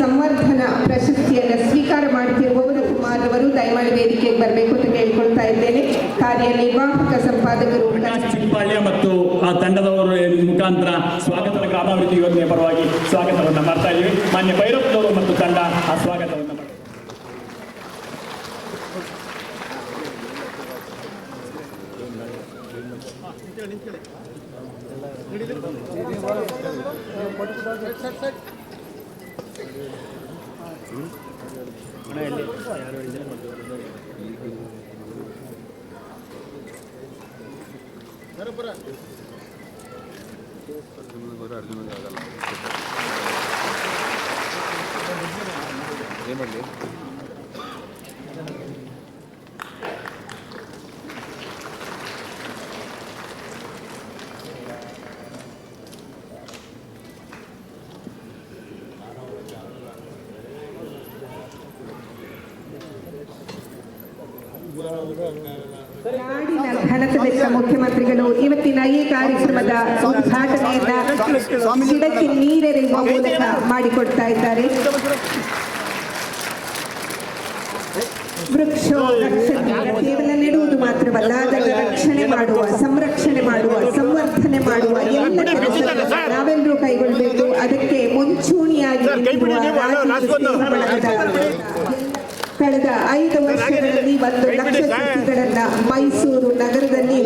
ಸಂವರ್ಧನಾ ಪ್ರಶಸ್ತಿಯನ್ನು ಸ್ವೀಕಾರ ಮಾಡುತ್ತಿರುವವರು ಕುಮಾರ್ ಅವರು ದಯಮಾಡಿ ವೇದಿಕೆಗೆ ಬರಬೇಕು ಅಂತ ಕೇಳ್ಕೊಳ್ತಾ ಇದ್ದೇನೆ. ಕಾರ್ಯನಿರ್ವಾಹಕ ಸಂಪಾದಕರು ಚಿಂಪಾಳ್ಯ ಮತ್ತು ಆ ತಂಡದವರ ಮುಖಾಂತರ ಸ್ವಾಗತದ ಗ್ರಾಮಾಭಿವೃದ್ಧಿ ಯೋಜನೆಯ ಪರವಾಗಿ ಸ್ವಾಗತವನ್ನು ಮಾಡ್ತಾ ಇದ್ದೀವಿ. ಮಾನ್ಯ ಭೈರಪ್ಪನವರು ಮತ್ತು ತಂಡ ಆ ಸ್ವಾಗತವನ್ನು ಮಾಡ್ತಾರೆ. ನಾಡಿನ ಘನತೆವೆತ್ತ ಮುಖ್ಯಮಂತ್ರಿಗಳು ಇವತ್ತಿನ ಈ ಕಾರ್ಯಕ್ರಮದ ಉದ್ಘಾಟನೆಯನ್ನ ಗಿಡಕ್ಕೆ ನೀರೆರೆಯುವ ಮೂಲಕ ಮಾಡಿಕೊಡ್ತಾ ಇದ್ದಾರೆ. ವೃಕ್ಷ ಕೇವಲ ನೆಡುವುದು ಮಾತ್ರವಲ್ಲ, ಅದನ್ನು ರಕ್ಷಣೆ ಮಾಡುವ, ಸಂರಕ್ಷಣೆ ಮಾಡುವ, ಸಂವರ್ಧನೆ ಮಾಡುವ ಎಲ್ಲ ಕೆಲಸಗಳನ್ನು ನಾವೆಲ್ಲರೂ ಕೈಗೊಳ್ಳಬೇಕು. ಅದಕ್ಕೆ ಮುಂಚೂಣಿಯಾಗಿ ಕಳೆದ 5 ವರ್ಷಗಳಲ್ಲಿ 1 ಲಕ್ಷ ಸಸಿಗಳನ್ನ ಮೈಸೂರು ನಗರದಲ್ಲಿ